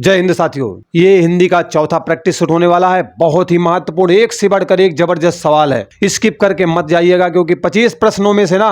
जय हिंद साथियों, ये हिंदी का चौथा प्रैक्टिस सेट होने वाला है। बहुत ही महत्वपूर्ण, एक से बढ़कर एक जबरदस्त सवाल है। स्किप करके मत जाइएगा क्योंकि 25 प्रश्नों में से ना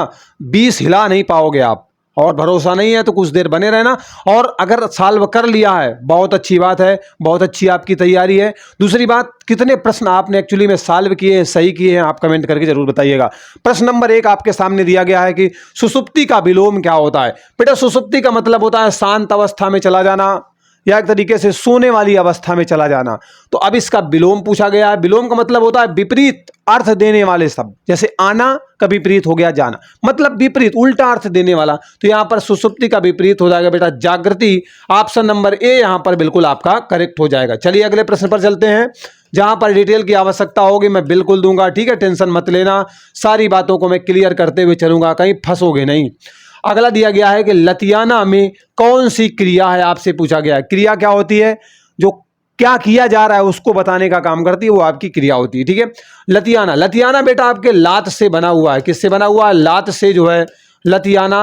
20 हिला नहीं पाओगे आप। और भरोसा नहीं है तो कुछ देर बने रहना। और अगर सॉल्व कर लिया है बहुत अच्छी बात है, बहुत अच्छी आपकी तैयारी है। दूसरी बात, कितने प्रश्न आपने एक्चुअली में सॉल्व किए हैं, सही किए हैं, आप कमेंट करके जरूर बताइएगा। प्रश्न नंबर 1 आपके सामने दिया गया है कि सुषुप्ति का विलोम क्या होता है। बेटा, सुषुप्ति का मतलब होता है शांत अवस्था में चला जाना या एक तरीके से सोने वाली अवस्था में चला जाना। तो अब इसका विलोम पूछा गया है। विलोम का मतलब होता है विपरीत अर्थ देने वाले शब्द, जैसे आना का विपरीत हो गया जाना, मतलब विपरीत उल्टा अर्थ देने वाला। तो यहां पर सुषुप्ति का विपरीत हो जाएगा बेटा जागृति। ऑप्शन नंबर ए यहां पर बिल्कुल आपका करेक्ट हो जाएगा। चलिए अगले प्रश्न पर चलते हैं, जहां पर डिटेल की आवश्यकता होगी मैं बिल्कुल दूंगा, ठीक है, टेंशन मत लेना। सारी बातों को मैं क्लियर करते हुए चलूंगा, कहीं फंसोगे नहीं। अगला दिया गया है कि लतियाना में कौन सी क्रिया है, आपसे पूछा गया है। क्रिया क्या होती है? जो क्या किया जा रहा है उसको बताने का काम करती है, वो आपकी क्रिया होती है, ठीक है। लतियाना, लतियाना बेटा आपके लात से बना हुआ है। किससे बना हुआ है? लात से जो है लतियाना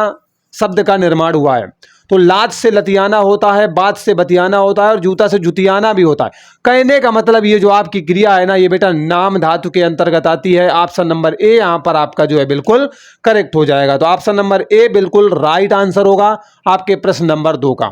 शब्द का निर्माण हुआ है। तो लात से लतियाना होता है, बात से बतियाना होता है और जूता से जुतियाना भी होता है। कहने का मतलब ये जो आपकी क्रिया है ना, ये बेटा नाम धातु के अंतर्गत आती है। ऑप्शन नंबर ए यहां पर आपका जो है बिल्कुल करेक्ट हो जाएगा। तो ऑप्शन नंबर ए बिल्कुल राइट आंसर होगा आपके प्रश्न नंबर 2 का।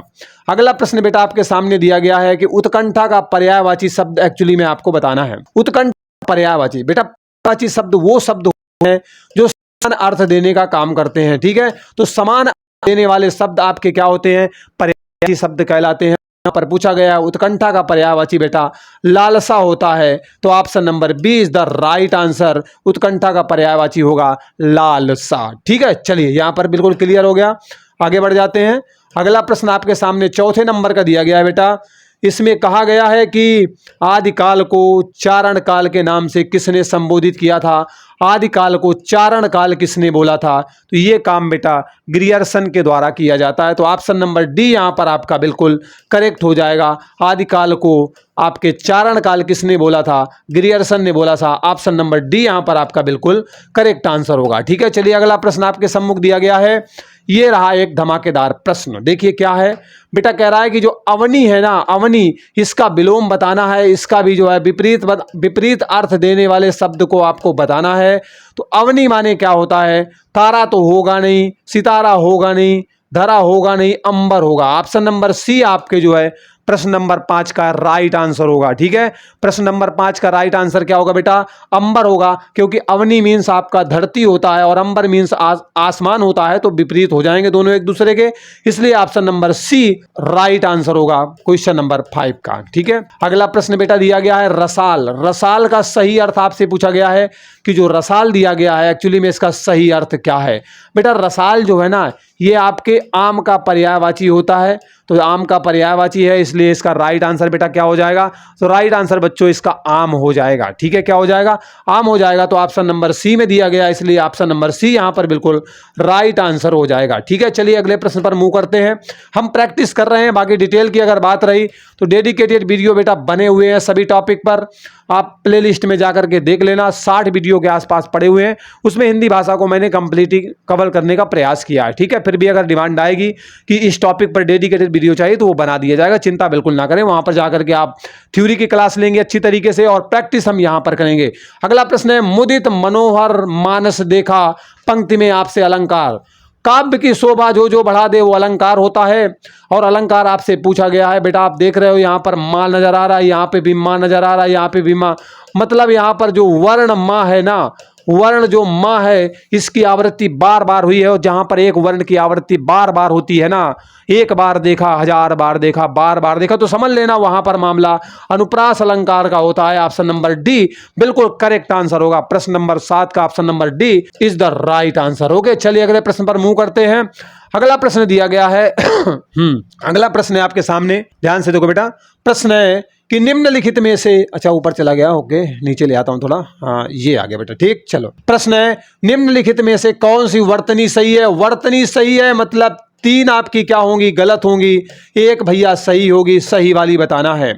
अगला प्रश्न बेटा आपके सामने दिया गया है कि उत्कंठा का पर्यायवाची शब्द एक्चुअली में आपको बताना है। उत्कंठा पर्यायवाची, बेटा पर्यायवाची शब्द वो शब्द होते हैं जो समान अर्थ देने का काम करते हैं, ठीक है। तो समान देने वाले शब्द आपके क्या होते हैं? पर्यायवाची शब्द कहलाते हैं। यहां पर पूछा गया उत्कंठा का पर्यायवाची बेटा लालसा होता है। तो option number B is the right answer. उत्कंठा का पर्यायवाची होगा लालसा, ठीक है। चलिए यहां पर बिल्कुल क्लियर हो गया, आगे बढ़ जाते हैं। अगला प्रश्न आपके सामने चौथे नंबर का दिया गया है बेटा। इसमें कहा गया है कि आदिकाल को चारण काल के नाम से किसने संबोधित किया था? आदिकाल को चारण काल किसने बोला था? तो ये काम बेटा ग्रियर्सन के द्वारा किया जाता है। तो ऑप्शन नंबर डी यहां पर आपका बिल्कुल करेक्ट हो जाएगा। आदिकाल को आपके चारण काल किसने बोला था? ग्रियर्सन ने बोला था। ऑप्शन नंबर डी यहां पर आपका बिल्कुल करेक्ट आंसर होगा, ठीक है। चलिए अगला प्रश्न आपके सम्मुख दिया गया है। ये रहा एक धमाकेदार प्रश्न, देखिए क्या है बेटा। कह रहा है कि जो अवनी है ना, अवनी, इसका विलोम बताना है। इसका भी जो है विपरीत अर्थ देने वाले शब्द को आपको बताना है। तो अवनी माने क्या होता है? तारा तो होगा नहीं, सितारा होगा नहीं, धरा होगा नहीं, अंबर होगा। ऑप्शन नंबर सी आपके जो है प्रश्न नंबर 5 का राइट आंसर होगा, ठीक है। प्रश्न नंबर 5 का राइट आंसर क्या होगा बेटा? अंबर होगा, क्योंकि अवनी मीन्स आपका धरती होता है और अंबर मीन्स आसमान होता है। तो विपरीत हो जाएंगे दोनों एक दूसरे के, इसलिए option number C right answer होगा क्वेश्चन नंबर 5 का, ठीक है। अगला प्रश्न बेटा दिया गया है रसाल। रसाल का सही अर्थ आपसे पूछा गया है कि जो रसाल दिया गया है एक्चुअली में इसका सही अर्थ क्या है? बेटा रसाल जो है ना, ये आपके आम का पर्यायवाची होता है। तो आम का पर्यायवाची है, इसलिए इसका राइट आंसर बेटा क्या हो जाएगा? तो राइट आंसर बच्चों इसका आम हो जाएगा, ठीक है। क्या हो जाएगा? आम हो जाएगा। तो ऑप्शन नंबर सी में दिया गया, इसलिए ऑप्शन नंबर सी यहां पर बिल्कुल राइट आंसर हो जाएगा, ठीक है। चलिए अगले प्रश्न पर मूव करते हैं। हम प्रैक्टिस कर रहे हैं, बाकी डिटेल की अगर बात रही तो डेडिकेटेड वीडियो बेटा बने हुए हैं सभी टॉपिक पर। आप प्लेलिस्ट में जाकर के देख लेना, 60 वीडियो के आसपास पड़े हुए हैं। उसमें हिंदी भाषा को मैंने कंप्लीटली कवर करने का प्रयास किया है, ठीक है। फिर भी अगर डिमांड आएगी कि इस टॉपिक पर डेडिकेटेड वीडियो चाहिए तो वो बना दिया जाएगा, चिंता बिल्कुल ना करें। वहां पर जाकर के आप थ्योरी की क्लास लेंगे अच्छी तरीके से और प्रैक्टिस हम यहां पर करेंगे। अगला प्रश्न है, मुदित मनोहर मानस देखा पंक्ति में आपसे अलंकार। काव्य की शोभा जो जो बढ़ा दे वो अलंकार होता है। और अलंकार आपसे पूछा गया है बेटा, आप देख रहे हो यहाँ पर माँ नजर आ रहा है, यहाँ पे भी माँ नजर आ रहा है, यहाँ पे भी माँ, मतलब यहाँ पर जो वर्ण माँ है ना, वर्ण जो माँ है इसकी आवृत्ति बार बार हुई है। और जहां पर एक वर्ण की आवृत्ति बार बार होती है ना, एक बार देखा, हजार बार देखा, बार बार देखा, तो समझ लेना वहां पर मामला अनुप्रास अलंकार का होता है। ऑप्शन नंबर डी बिल्कुल करेक्ट आंसर होगा। प्रश्न नंबर 7 का option number D is the right answer. Okay, चलिए अगले प्रश्न पर मूव करते हैं। अगला प्रश्न दिया गया है अगला प्रश्न है आपके सामने, ध्यान से देखो बेटा। प्रश्न है कि निम्नलिखित में से, अच्छा ऊपर चला गया, ओके नीचे ले आता हूं थोड़ा, हाँ ये आ गया बेटा, ठीक। चलो प्रश्न है, निम्नलिखित में से कौन सी वर्तनी सही है? वर्तनी सही है मतलब 3 आपकी क्या होंगी? गलत होंगी, 1 भैया सही होगी। सही वाली बताना है।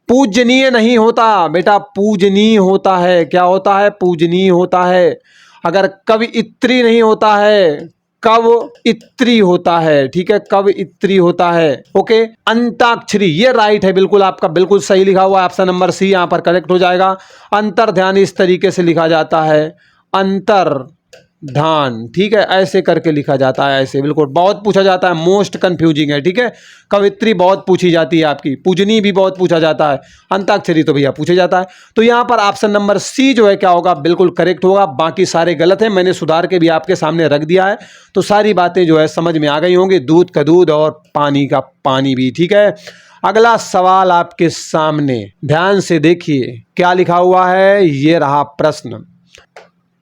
पूजनीय नहीं होता बेटा, पूजनीय होता है। क्या होता है? पूजनीय होता है। अगर कवियत्री नहीं होता है, कवयित्री होता है, ठीक है, कवयित्री होता है। ओके, अंताक्षरी, ये राइट है, बिल्कुल आपका बिल्कुल सही लिखा हुआ है, ऑप्शन नंबर सी यहाँ पर करेक्ट हो जाएगा। अंतर्ध्यान इस तरीके से लिखा जाता है, अंतर्धान, ठीक है, ऐसे करके लिखा जाता है, ऐसे बिल्कुल। बहुत पूछा जाता है, मोस्ट कंफ्यूजिंग है, ठीक है। कवित्री बहुत पूछी जाती है आपकी, पूजनी भी बहुत पूछा जाता है, अंताक्षरी तो भैया पूछा जाता है। तो यहाँ पर ऑप्शन नंबर सी जो है क्या होगा, बिल्कुल करेक्ट होगा। बाकी सारे गलत हैं, मैंने सुधार के भी आपके सामने रख दिया है, तो सारी बातें जो है समझ में आ गई होंगी, दूध का दूध और पानी का पानी भी, ठीक है। अगला सवाल आपके सामने, ध्यान से देखिए क्या लिखा हुआ है। ये रहा प्रश्न,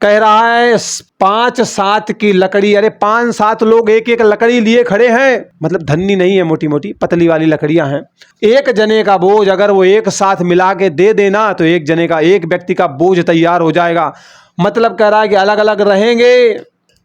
कह रहा है 5-7 की लकड़ी, अरे 5-7 लोग एक एक लकड़ी लिए खड़े हैं, मतलब धन्नी नहीं है, मोटी मोटी पतली वाली लकड़ियां हैं। एक जने का बोझ अगर वो एक साथ मिला के दे देना तो एक जने का, एक व्यक्ति का बोझ तैयार हो जाएगा। मतलब कह रहा है कि अलग अलग रहेंगे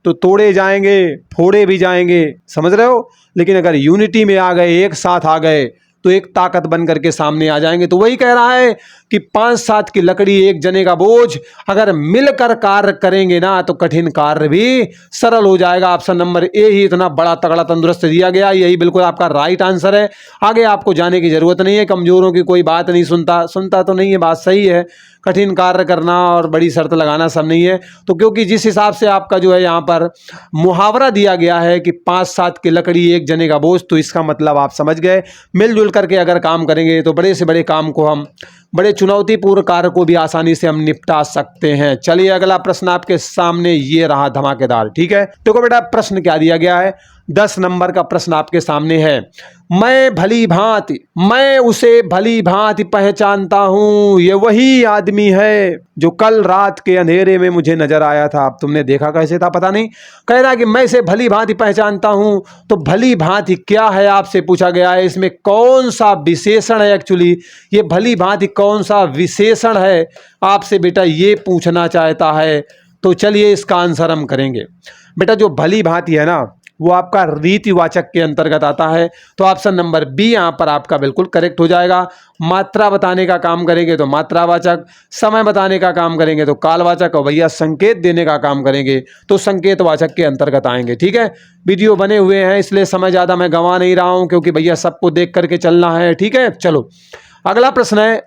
तो तोड़े जाएंगे, फोड़े भी जाएंगे, समझ रहे हो। लेकिन अगर यूनिटी में आ गए, एक साथ आ गए, तो एक ताकत बन करके सामने आ जाएंगे। तो वही कह रहा है कि 5-7 की लकड़ी एक जने का बोझ, अगर मिलकर कार्य करेंगे ना तो कठिन कार्य भी सरल हो जाएगा। ऑप्शन नंबर ए ही इतना बड़ा तगड़ा तंदुरुस्त दिया गया, यही बिल्कुल आपका राइट आंसर है। आगे आपको जाने की जरूरत नहीं है, कमजोरों की कोई बात नहीं सुनता तो नहीं है, बात सही है। कठिन कार्य करना और बड़ी शर्त लगाना सब नहीं है। तो क्योंकि जिस हिसाब से आपका जो है यहाँ पर मुहावरा दिया गया है कि 5-7 की लकड़ी एक जने का बोझ, तो इसका मतलब आप समझ गए, मिलजुल करके अगर काम करेंगे तो बड़े से बड़े काम को हम, बड़े चुनौतीपूर्ण कार्य को भी आसानी से हम निपटा सकते हैं। चलिए अगला प्रश्न आपके सामने ये रहा धमाकेदार, ठीक है। देखो बेटा प्रश्न क्या दिया गया है, 10 नंबर का प्रश्न आपके सामने है। मैं उसे भली भांति पहचानता हूं, ये वही आदमी है जो कल रात के अंधेरे में मुझे नजर आया था। अब तुमने देखा कैसे था पता नहीं, कह रहा है कि मैं इसे भली भांति पहचानता हूं। तो भली भांति क्या है आपसे पूछा गया है, इसमें कौन सा विशेषण है, एक्चुअली ये भली भांति कौन सा विशेषण है, आपसे बेटा ये पूछना चाहता है। तो चलिए इसका आंसर हम करेंगे। बेटा जो भली भांति है ना, वो आपका रीतिवाचक के अंतर्गत आता है। तो ऑप्शन नंबर बी यहाँ पर आपका बिल्कुल करेक्ट हो जाएगा। मात्रा बताने का काम करेंगे तो मात्रावाचक, समय बताने का काम करेंगे तो कालवाचक, और भैया संकेत देने का काम करेंगे तो संकेतवाचक के अंतर्गत आएंगे, ठीक है। वीडियो बने हुए हैं इसलिए समय ज़्यादा मैं गंवा नहीं रहा हूँ, क्योंकि भैया सबको देख करके चलना है, ठीक है। चलो अगला प्रश्न है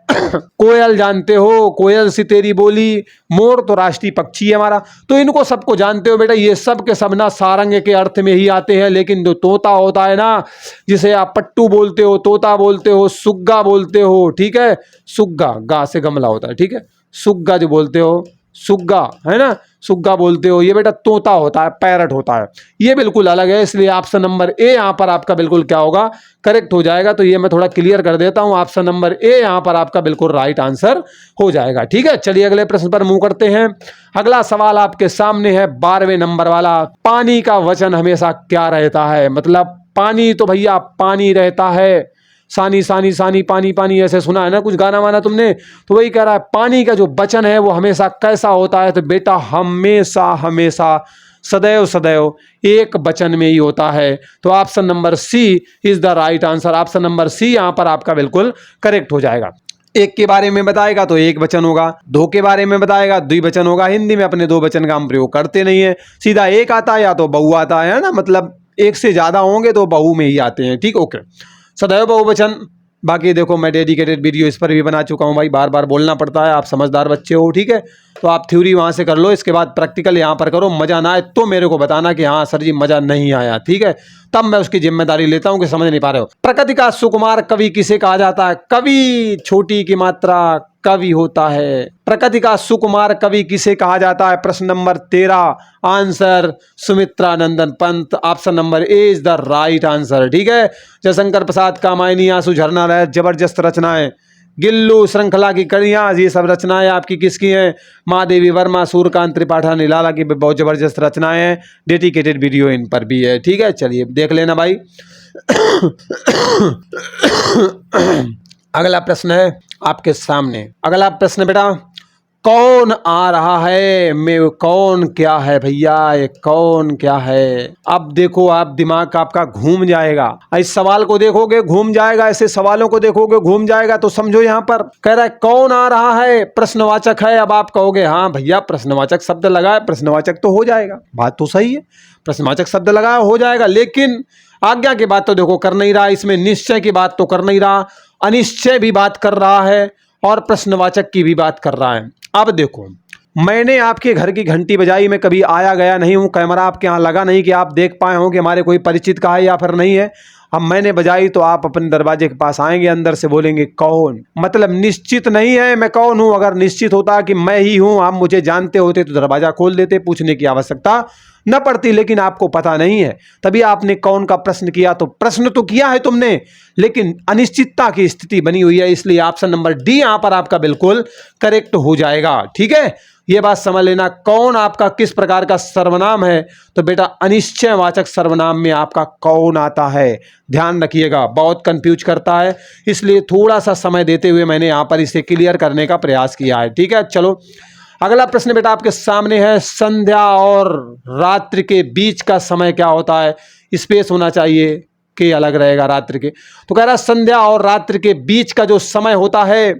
कोयल जानते हो, कोयल सी तेरी बोली, मोर तो राष्ट्रीय पक्षी है हमारा, तो इनको सबको जानते हो बेटा। ये सब के सब ना सारंग के अर्थ में ही आते हैं, लेकिन जो तोता होता है ना, जिसे आप पट्टू बोलते हो, तोता बोलते हो, सुग्गा बोलते हो, ठीक है, सुग्गा, गा से गमला होता है, ठीक है, सुग्गा जो बोलते हो, सुग्गा है ना, सुग्गा बोलते हो, ये बेटा तोता होता है, पैरट होता है, ये बिल्कुल अलग है। इसलिए ऑप्शन नंबर ए यहाँ पर आपका बिल्कुल क्या होगा, करेक्ट हो जाएगा। तो ये मैं थोड़ा क्लियर कर देता हूं, ऑप्शन नंबर ए यहाँ पर आपका बिल्कुल राइट आंसर हो जाएगा, ठीक है। चलिए अगले प्रश्न पर मूव करते हैं। अगला सवाल आपके सामने है 12वें नंबर वाला, पानी का वचन हमेशा क्या रहता है। मतलब पानी तो भैया पानी रहता है, सानी सानी सानी पानी पानी, ऐसे सुना है ना कुछ गाना वाना तुमने, तो वही कह रहा है पानी का जो वचन है वो हमेशा कैसा होता है। तो बेटा हमेशा हमेशा सदैव सदैव एक वचन में ही होता है। तो option number C is the right answer. Option number C यहाँ पर आपका बिल्कुल करेक्ट हो जाएगा। एक के बारे में बताएगा तो एक वचन होगा, दो के बारे में बताएगा द्विवचन होगा। हिंदी में अपने दो वचन का हम प्रयोग करते नहीं है, सीधा एक आता है या तो बहु आता है ना, मतलब एक से ज्यादा होंगे तो बहु में ही आते हैं, ठीक, ओके। सदैव बहुवचन। बाकी देखो मैं डेडिकेटेड वीडियो इस पर भी बना चुका हूँ भाई, बार बार बोलना पड़ता है, आप समझदार बच्चे हो, ठीक है। तो आप थ्योरी वहाँ से कर लो, इसके बाद प्रैक्टिकल यहाँ पर करो। मज़ा ना आए तो मेरे को बताना कि हाँ सर जी मज़ा नहीं आया, ठीक है, तब मैं उसकी जिम्मेदारी लेता हूँ कि समझ नहीं पा रहे हो। प्रकृति का सुकुमार कवि किसे कहा जाता है। कवि छोटी की मात्रा कवि होता है। प्रकृति का सुकुमार कवि किसे कहा जाता है। प्रश्न number 13, answer Sumitra Nandan Pant. Option number A is the right answer, ठीक है। जयशंकर प्रसाद कामायनी, आंसू झरना रहे, जबरदस्त रचनाएं। गिल्लू श्रृंखला की कड़ियाँ, ये सब रचनाएं आपकी किसकी हैं। महादेवी वर्मा, सूर्यकांत त्रिपाठा, निराला की बहुत जबरदस्त रचनाएं हैं। डेडिकेटेड वीडियो इन पर भी है, ठीक है। चलिए देख लेना भाई। अगला प्रश्न है आपके सामने। अगला प्रश्न बेटा, कौन आ रहा है, मैं कौन क्या है भैया, ये कौन क्या है। अब देखो आप दिमाग आपका घूम जाएगा, इस सवाल को देखोगे घूम जाएगा, ऐसे सवालों को देखोगे घूम जाएगा। तो समझो यहाँ पर कह रहा है कौन आ रहा है, प्रश्नवाचक है। अब आप कहोगे हाँ भैया प्रश्नवाचक शब्द लगा है, प्रश्नवाचक तो हो जाएगा, बात तो सही है, प्रश्नवाचक शब्द लगा हो जाएगा, लेकिन आज्ञा की बात तो देखो कर नहीं रहा, इसमें निश्चय की बात तो कर नहीं रहा, अनिश्चय भी बात कर रहा है और प्रश्नवाचक की भी बात कर रहा है। अब देखो मैंने आपके घर की घंटी बजाई, मैं कभी आया गया नहीं हूँ, कैमरा आपके यहाँ लगा नहीं कि आप देख पाए हो कि हमारे कोई परिचित का है या फिर नहीं है। अब मैंने बजाई तो आप अपने दरवाजे के पास आएंगे, अंदर से बोलेंगे कौन, मतलब निश्चित नहीं है मैं कौन हूँ। अगर निश्चित होता कि मैं ही हूँ, आप मुझे जानते होते तो दरवाजा खोल देते, पूछने की आवश्यकता न पड़ती, लेकिन आपको पता नहीं है, तभी आपने कौन का प्रश्न किया। तो प्रश्न तो किया है तुमने, लेकिन अनिश्चितता की स्थिति बनी हुई है, इसलिए ऑप्शन नंबर डी यहां पर आपका बिल्कुल करेक्ट हो जाएगा। ठीक है, ये बात समझ लेना। कौन आपका किस प्रकार का सर्वनाम है, तो बेटा अनिश्चयवाचक सर्वनाम में आपका कौन आता है, ध्यान रखिएगा, बहुत कंफ्यूज करता है, इसलिए थोड़ा सा समय देते हुए मैंने यहां पर इसे क्लियर करने का प्रयास किया है। ठीक है, चलो अगला प्रश्न बेटा आपके सामने है, संध्या और रात्रि के बीच का समय क्या होता है, स्पेस होना चाहिए कि अलग रहेगा रात्रि के। तो कह रहा है संध्या और रात्रि के बीच का जो समय होता है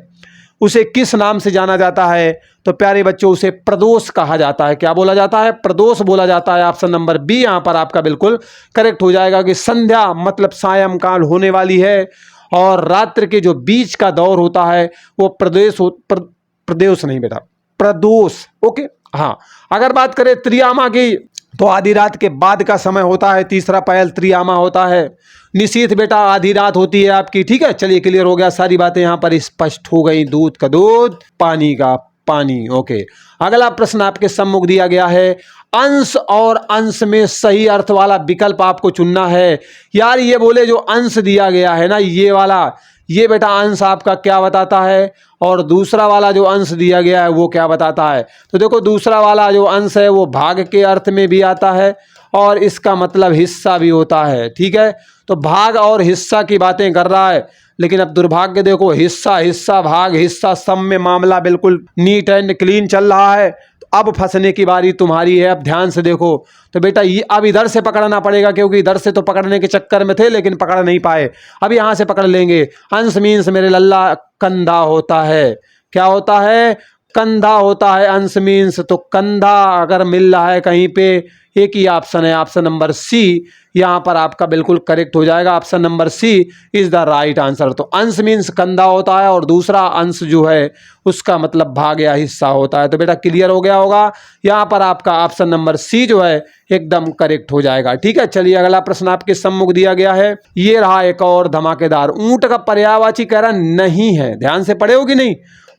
उसे किस नाम से जाना जाता है, तो प्यारे बच्चों उसे प्रदोष कहा जाता है। क्या बोला जाता है, प्रदोष बोला जाता है। ऑप्शन नंबर बी यहां पर आपका बिल्कुल करेक्ट हो जाएगा कि संध्या मतलब सायंकाल होने वाली है और रात्रि के जो बीच का दौर होता है वो प्रदोष नहीं बेटा, प्रदोष। ओके, हाँ अगर बात करें त्रियामा की तो आधी रात के बाद का समय होता है, तीसरा पहल त्रियामा होता है। निशीथ बेटा आधी रात होती है आपकी। ठीक है, चलिए क्लियर हो गया, सारी बातें यहां पर स्पष्ट हो गई, दूध का दूध पानी का पानी। ओके, अगला प्रश्न आपके सम्मुख दिया गया है, अंश और अंश में सही अर्थ वाला विकल्प आपको चुनना है। यार ये बोले जो अंश दिया गया है ना, ये वाला, ये बेटा अंश आपका क्या बताता है और दूसरा वाला जो अंश दिया गया है वो क्या बताता है। तो देखो दूसरा वाला जो अंश है वो भाग के अर्थ में भी आता है और इसका मतलब हिस्सा भी होता है। ठीक है, तो भाग और हिस्सा की बातें कर रहा है, लेकिन अब दुर्भाग्य देखो हिस्सा हिस्सा भाग हिस्सा सब में मामला बिल्कुल नीट एंड क्लीन चल रहा है। तो अब फंसने की बारी तुम्हारी है, अब ध्यान से देखो। तो बेटा ये अब इधर से पकड़ना पड़ेगा, क्योंकि इधर से तो पकड़ने के चक्कर में थे लेकिन पकड़ नहीं पाए, अब यहाँ से पकड़ लेंगे। अंश मीन्स मेरे लल्ला कंधा होता है, क्या होता है, कंधा होता है अंश मीन्स। तो कंधा अगर मिल रहा है कहीं पे, एक ही ऑप्शन है, ऑप्शन नंबर सी यहाँ पर आपका बिल्कुल करेक्ट हो जाएगा। Option number C is the right answer. तो अंश मीन्स कंधा होता है और दूसरा अंश जो है उसका मतलब भाग या हिस्सा होता है। तो बेटा क्लियर हो गया होगा, यहाँ पर आपका ऑप्शन नंबर सी जो है एकदम करेक्ट हो जाएगा। ठीक है, चलिए अगला प्रश्न आपके सम्मुख दिया गया है, ये रहा एक और धमाकेदार। ऊंट का पर्यायवाची कह रहा नहीं है, ध्यान से पढ़े हो कि नहीं।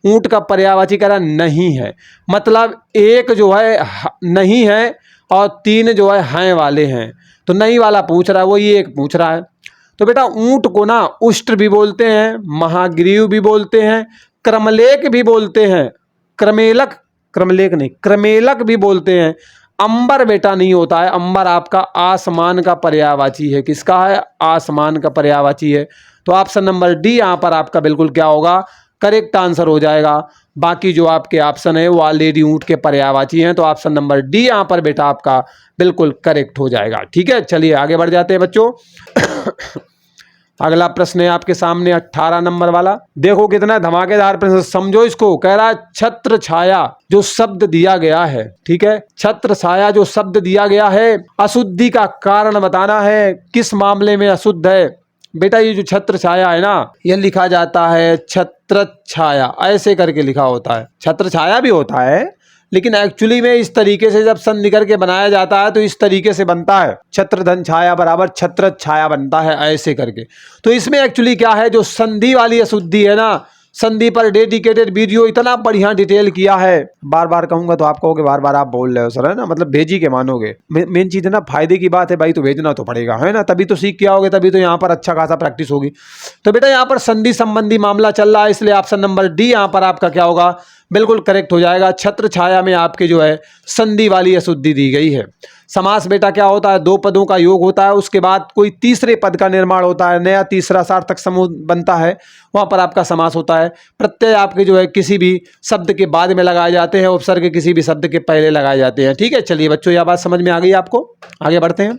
ऊंट का पर्यायवाची कह रहा नहीं है, मतलब एक जो है नहीं है और तीन जो है हैं वाले हैं। तो नहीं वाला पूछ रहा है, वो ये एक पूछ रहा है। तो बेटा ऊंट को ना उष्ट्र भी बोलते हैं, महाग्रीव भी बोलते हैं, क्रमलेख भी बोलते हैं, क्रमेलक, क्रमलेख नहीं क्रमेलक भी बोलते हैं। अंबर बेटा नहीं होता है, अंबर आपका आसमान का पर्यायवाची है। किसका है, आसमान का पर्यायवाची है। तो ऑप्शन नंबर डी यहाँ पर आपका बिल्कुल क्या होगा, करेक्ट आंसर हो जाएगा। बाकी जो आपके ऑप्शन है वो ऑलरेडी ऊंट के पर्यायवाची हैं, तो ऑप्शन नंबर डी यहाँ पर बेटा आपका बिल्कुल करेक्ट हो जाएगा। ठीक है, चलिए आगे बढ़ जाते हैं बच्चों। अगला प्रश्न है आपके सामने 18 नंबर वाला, देखो कितना धमाकेदार प्रश्न, समझो इसको। कह रहा है छत्र छाया जो शब्द दिया गया है, ठीक है, छत्र छाया जो शब्द दिया गया है, अशुद्धि का कारण बताना है, किस मामले में अशुद्ध है। बेटा ये जो छत्र छाया है ना, ये लिखा जाता है छत्र छाया, ऐसे करके लिखा होता है। छत्र छाया भी होता है, लेकिन एक्चुअली में इस तरीके से जब संधि करके बनाया जाता है तो इस तरीके से बनता है, छत्र धन छाया बराबर छत्र छाया बनता है ऐसे करके। तो इसमें एक्चुअली क्या है, जो संधि वाली अशुद्धि है ना, संधि पर डेडिकेटेड वीडियो इतना बढ़िया डिटेल किया है, बार बार कहूंगा तो आप कहोगे बार बार आप बोल रहे हो सर, है ना, मतलब भेजी के मानोगे। मेन चीज है ना, फायदे की बात है भाई, तो भेजना तो पड़ेगा, है ना, तभी तो सीख के आओगे, तभी तो यहाँ पर अच्छा खासा प्रैक्टिस होगी। तो बेटा यहाँ पर संधि संबंधी मामला चल रहा है, इसलिए ऑप्शन नंबर डी यहाँ पर आपका क्या होगा, बिल्कुल करेक्ट हो जाएगा। छत्र छाया में आपके जो है संधि वाली अशुद्धि दी गई है। समास बेटा क्या होता है, दो पदों का योग होता है, उसके बाद कोई तीसरे पद का निर्माण होता है, नया तीसरा सार्थक समूह बनता है, वहाँ पर आपका समास होता है। प्रत्यय आपके जो है किसी भी शब्द के बाद में लगाए जाते हैं, उपसर्ग किसी भी शब्द के पहले लगाए जाते हैं। ठीक है, चलिए बच्चों यह बात समझ में आ गई आपको, आगे बढ़ते हैं।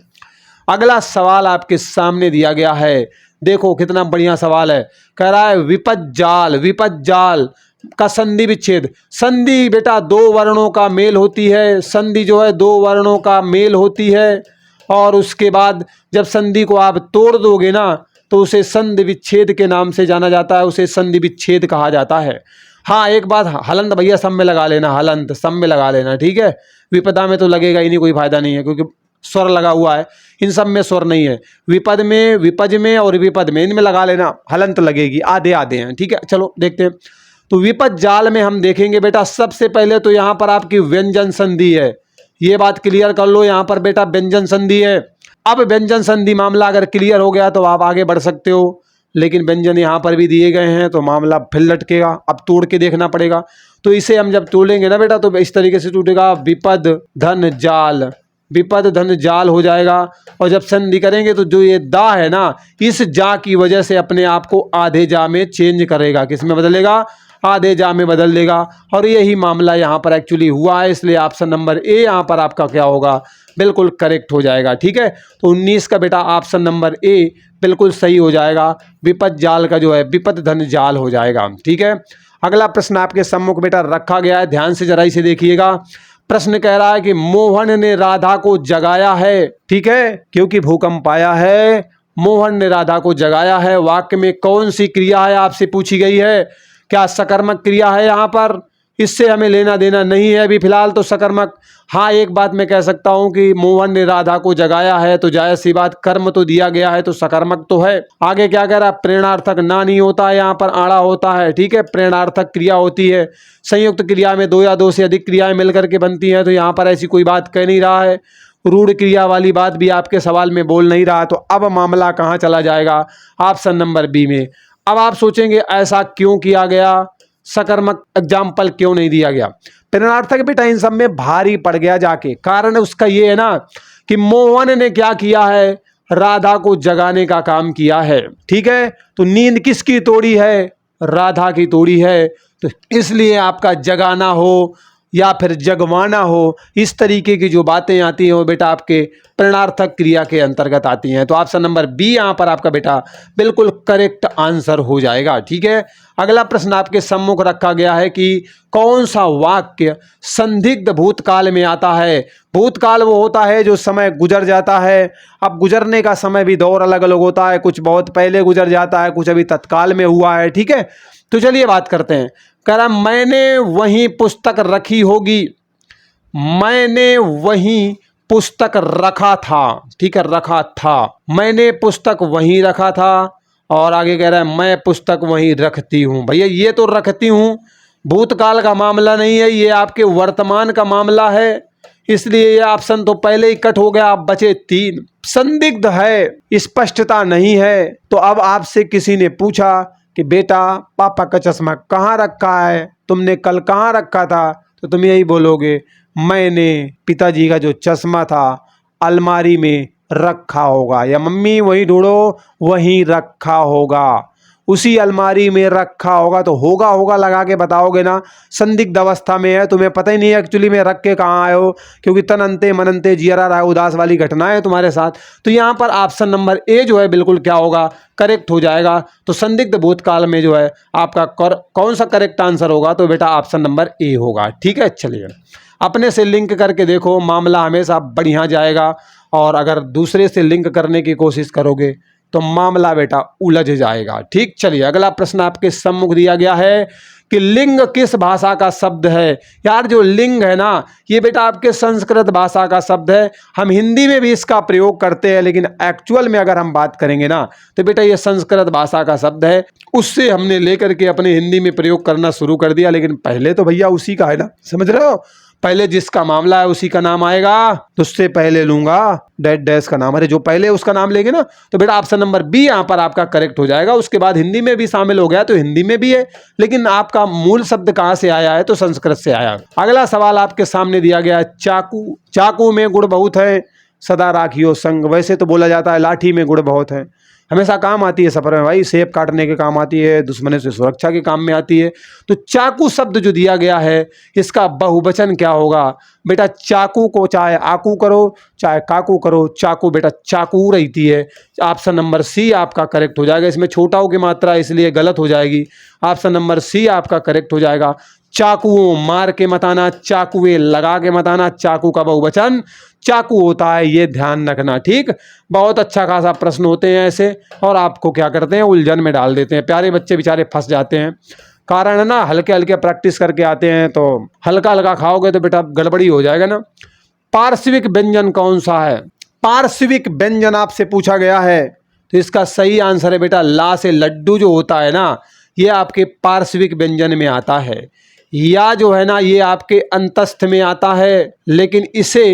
अगला सवाल आपके सामने दिया गया है, देखो कितना बढ़िया सवाल है। कह रहा है विपद जाल, विपद जाल का संधि विच्छेद। संधि बेटा दो वर्णों का मेल होती है, संधि जो है दो वर्णों का मेल होती है, और उसके बाद जब संधि को आप तोड़ दोगे ना तो उसे संधि विच्छेद के नाम से जाना जाता है, उसे संधि विच्छेद कहा जाता है। हाँ एक बात, हलंत भैया सब में लगा लेना, हलंत सब में लगा लेना, ठीक है। विपदा में तो लगेगा ही नहीं, कोई फायदा नहीं है, क्योंकि स्वर लगा हुआ है, इन सब में स्वर नहीं है। विपद में, विपज में और विपद में, इनमें लगा लेना, हलंत लगेगी, आधे आधे हैं। ठीक है, चलो देखते हैं। तो विपद जाल में हम देखेंगे बेटा, सबसे पहले तो यहाँ पर आपकी व्यंजन संधि है, ये बात क्लियर कर लो, यहाँ पर बेटा व्यंजन संधि है। अब व्यंजन संधि मामला अगर क्लियर हो गया तो आप आगे बढ़ सकते हो, लेकिन व्यंजन यहाँ पर भी दिए गए हैं तो मामला फिर लटकेगा, अब तोड़ के देखना पड़ेगा। तो इसे हम जब तोड़ेंगे ना बेटा तो इस तरीके से टूटेगा, विपद धन जाल, विपद धन जाल हो जाएगा। और जब संधि करेंगे तो जो ये दा है ना, इस जा की वजह से अपने आप को आधे जा में चेंज करेगा, किस में बदलेगा, आधे जा में बदल देगा। और यही मामला यहाँ पर एक्चुअली हुआ है, इसलिए ऑप्शन नंबर ए यहाँ पर आपका क्या होगा, बिल्कुल करेक्ट हो जाएगा। ठीक है, तो 19 का बेटा ऑप्शन नंबर ए बिल्कुल सही हो जाएगा, विपद जाल का जो है विपद धन जाल हो जाएगा। ठीक है, अगला प्रश्न आपके सम्मुख बेटा रखा गया है, ध्यान से जरा इसे देखिएगा। प्रश्न कह रहा है कि मोहन ने राधा को जगाया है, ठीक है, क्योंकि भूकंप आया है, मोहन ने राधा को जगाया है। वाक्य में कौन सी क्रिया है आपसे पूछी गई है, क्या सकर्मक क्रिया है यहाँ पर, इससे हमें लेना देना नहीं है अभी फिलहाल तो सकर्मक। हाँ एक बात मैं कह सकता हूँ कि मोहन ने राधा को जगाया है, तो जायज सी बात, कर्म तो दिया गया है तो सकर्मक तो है। आगे क्या कह रहा है, प्रेरणार्थक ना नहीं होता है, यहाँ पर आड़ा होता है। ठीक है, प्रेरणार्थक क्रिया होती है, संयुक्त क्रिया में दो या दो से अधिक क्रियाएं मिलकर के बनती हैं, तो यहाँ पर ऐसी कोई बात कह नहीं रहा है। रूढ़ क्रिया वाली बात भी आपके सवाल में बोल नहीं रहा, तो अब मामला कहाँ चला जाएगा, ऑप्शन नंबर बी में। अब आप सोचेंगे ऐसा क्यों किया गया, सकर्मक एग्जाम्पल क्यों नहीं दिया गया। प्रेरणार्थक बेटा इन सब में भारी पड़ गया जाके, कारण उसका ये है ना कि मोहन ने क्या किया है, राधा को जगाने का काम किया है। ठीक है, तो नींद किसकी तोड़ी है, राधा की तोड़ी है, तो इसलिए आपका जगाना हो या फिर जगवाना हो, इस तरीके की जो बातें आती हैं वो बेटा आपके प्रेरणार्थक क्रिया के अंतर्गत आती हैं। तो ऑप्शन नंबर बी यहाँ पर आपका बेटा बिल्कुल करेक्ट आंसर हो जाएगा। ठीक है, अगला प्रश्न आपके सम्मुख रखा गया है कि कौन सा वाक्य संदिग्ध भूतकाल में आता है। भूतकाल वो होता है जो समय गुजर जाता है, अब गुजरने का समय भी दौर अलग अलग होता है, कुछ बहुत पहले गुजर जाता है, कुछ अभी तत्काल में हुआ है। ठीक है, तो चलिए बात करते हैं। कह रहा मैंने वहीं पुस्तक रखी होगी, मैंने वहीं पुस्तक रखा था। ठीक है, रखा था, मैंने पुस्तक वहीं रखा था। और आगे कह रहा है मैं पुस्तक वहीं रखती हूँ। भैया ये तो रखती हूँ भूतकाल का मामला नहीं है, ये आपके वर्तमान का मामला है, इसलिए ये ऑप्शन तो पहले ही कट हो गया, आप बचे 3। संदिग्ध है, स्पष्टता नहीं है। तो अब आपसे किसी ने पूछा कि बेटा पापा का चश्मा कहाँ रखा है, तुमने कल कहाँ रखा था, तो तुम यही बोलोगे मैंने पिताजी का जो चश्मा था अलमारी में रखा होगा, या मम्मी वही ढूंढो वहीं रखा होगा, उसी अलमारी में रखा होगा। तो होगा होगा लगा के बताओगे ना, संदिग्ध अवस्था में है, तुम्हें पता ही नहीं है एक्चुअली में रख के कहाँ आए हो, क्योंकि तनंते मनंते जियरा राय उदास वाली घटना है तुम्हारे साथ। तो यहाँ पर ऑप्शन नंबर ए जो है बिल्कुल क्या होगा, करेक्ट हो जाएगा। तो संदिग्ध भूतकाल में जो है आपका कौन सा करेक्ट आंसर होगा, तो बेटा ऑप्शन नंबर ए होगा। ठीक है, चलिए अपने से लिंक करके देखो, मामला हमेशा बढ़िया जाएगा, और अगर दूसरे से लिंक करने की कोशिश करोगे तो मामला बेटा उलझ जाएगा। ठीक, चलिए अगला प्रश्न आपके सम्मुख दिया गया है कि लिंग किस भाषा का शब्द है। यार जो लिंग है ना, ये बेटा आपके संस्कृत भाषा का शब्द है, हम हिंदी में भी इसका प्रयोग करते हैं, लेकिन एक्चुअल में अगर हम बात करेंगे ना तो बेटा ये संस्कृत भाषा का शब्द है, उससे हमने लेकर के अपने हिंदी में प्रयोग करना शुरू कर दिया, लेकिन पहले तो भैया उसी का है ना, समझ रहे हो, पहले जिसका मामला है उसी का नाम आएगा, तो उससे पहले लूंगा डैश डैश का नाम। अरे जो पहले उसका नाम लेंगे ना, तो बेटा ऑप्शन नंबर बी यहाँ पर आपका करेक्ट हो जाएगा। उसके बाद हिंदी में भी शामिल हो गया तो हिंदी में भी है, लेकिन आपका मूल शब्द कहाँ से आया है, तो संस्कृत से आया। अगला सवाल आपके सामने दिया गया है, चाकू। चाकू में गुण बहुत है, सदा राखियो संग। वैसे तो बोला जाता है लाठी में गुण बहुत है, हमेशा काम आती है सफर में भाई, सेब काटने के काम आती है, दुश्मनों से सुरक्षा के काम में आती है। तो चाकू शब्द जो दिया गया है, इसका बहुवचन क्या होगा बेटा? चाकू को चाहे आकू करो चाहे काकू करो, चाकू बेटा चाकू रहती है। ऑप्शन नंबर सी आपका करेक्ट हो जाएगा। इसमें छोटा हो की मात्रा इसलिए गलत हो जाएगी। ऑप्शन नंबर सी आपका करेक्ट हो जाएगा। चाकुओं मार के मत आना, चाकुए लगा के मत आना, चाकू का बहुवचन चाकू होता है, ये ध्यान रखना। ठीक, बहुत अच्छा खासा प्रश्न होते हैं ऐसे, और आपको क्या करते हैं, उलझन में डाल देते हैं। प्यारे बच्चे बेचारे फंस जाते हैं, कारण है ना हल्के हल्के प्रैक्टिस करके आते हैं, तो हल्का हल्का खाओगे तो बेटा गड़बड़ी हो जाएगा ना। पार्श्विक व्यंजन कौन सा है? पार्श्विक व्यंजन आपसे पूछा गया है, तो इसका सही आंसर है बेटा ला से लड्डू जो होता है ना, ये आपके पार्श्विक व्यंजन में आता है। या जो है ना ये आपके अंतस्थ में आता है, लेकिन इसे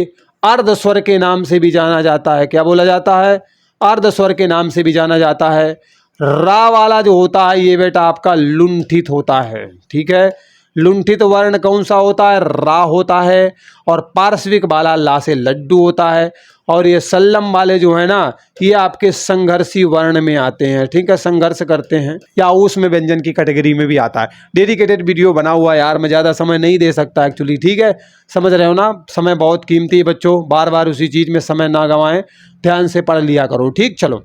अर्ध स्वर के नाम से भी जाना जाता है। क्या बोला जाता है? अर्ध स्वर के नाम से भी जाना जाता है। रा वाला जो होता है ये बेटा आपका लुंठित होता है। ठीक है, लुंठित वर्ण कौन सा होता है? रा होता है। और पार्श्विक वाला ला से लड्डू होता है। और ये सल्लम वाले जो है ना, ये आपके संघर्षी वर्ण में आते हैं। ठीक है, संघर्ष करते हैं, या उसमें व्यंजन की कैटेगरी में भी आता है। डेडिकेटेड वीडियो बना हुआ है यार, मैं ज़्यादा समय नहीं दे सकता एक्चुअली। ठीक है, समझ रहे हो ना, समय बहुत कीमती है बच्चों, बार बार उसी चीज़ में समय ना गंवाएं, ध्यान से पढ़ लिया करो। ठीक, चलो।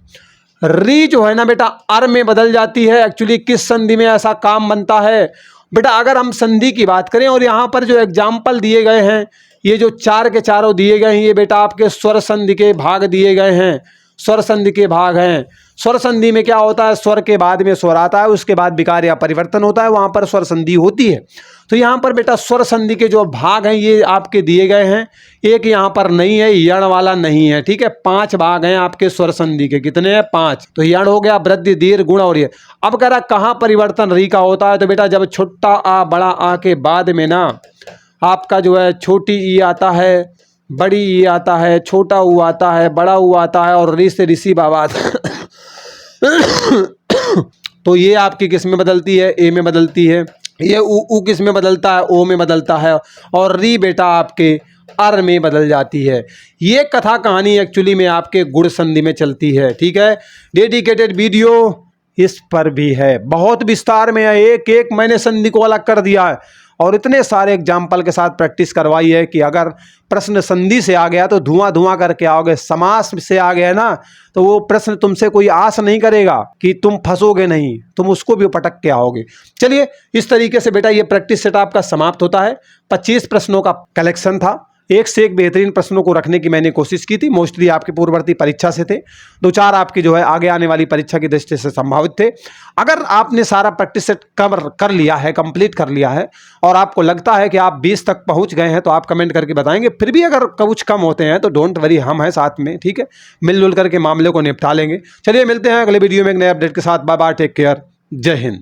री जो है ना बेटा अर में बदल जाती है। एक्चुअली किस संधि में ऐसा काम बनता है बेटा? अगर हम संधि की बात करें, और यहाँ पर जो एग्जाम्पल दिए गए हैं, ये जो चार के चारों दिए गए हैं, ये बेटा आपके स्वर संधि के भाग दिए गए हैं। स्वर संधि के भाग हैं। स्वर संधि में क्या होता है? स्वर के बाद में स्वर आता है, उसके बाद विकार या परिवर्तन होता है, वहां पर स्वर संधि होती है। तो यहाँ पर बेटा स्वर संधि के जो भाग हैं ये आपके दिए गए हैं। एक यहाँ पर नहीं है, यण वाला नहीं है। ठीक है, 5 भाग हैं आपके स्वर संधि के। कितने हैं? 5। तो यण हो गया, वृद्धि, दीर्घ, गुण और ये। अब कह रहा कहाँ परिवर्तन री का होता है, तो बेटा जब छोटा आ बड़ा आ के बाद में ना आपका जो है छोटी ई आता है, बड़ी ई आता है, छोटा ऊ आता है, बड़ा ऊ आता है, और री से ऋषि बाबा तो ये आपकी किस में बदलती है? ए में बदलती है। ये ऊ किस में बदलता है? ओ में बदलता है। और री बेटा आपके अर में बदल जाती है। ये कथा कहानी एक्चुअली में आपके गुण संधि में चलती है। ठीक है, डेडिकेटेड वीडियो इस पर भी है, बहुत विस्तार में है। एक एक मैंने संधि को अलग कर दिया है, और इतने सारे एग्जाम्पल के साथ प्रैक्टिस करवाई है कि अगर प्रश्न संधि से आ गया तो धुआं धुआं करके आओगे। समास से आ गया ना, तो वो प्रश्न तुमसे कोई आस नहीं करेगा कि तुम फंसोगे नहीं, तुम उसको भी पटक के आओगे। चलिए, इस तरीके से बेटा ये प्रैक्टिस सेट आपका समाप्त होता है। 25 प्रश्नों का कलेक्शन था, एक से एक बेहतरीन प्रश्नों को रखने की मैंने कोशिश की थी। मोस्टली आपके पूर्ववर्ती परीक्षा से थे, 2-4 आपके जो है आगे आने वाली परीक्षा की दृष्टि से संभावित थे। अगर आपने सारा प्रैक्टिस सेट कवर कर लिया है, कंप्लीट कर लिया है, और आपको लगता है कि आप 20 तक पहुंच गए हैं, तो आप कमेंट करके बताएंगे। फिर भी अगर कुछ कम होते हैं तो डोंट वरी, हम हैं साथ में। ठीक है, मिलजुल करके मामले को निपटा लेंगे। चलिए, मिलते हैं अगले वीडियो में एक नए अपडेट के साथ। बाय बाय, टेक केयर, जय हिंद।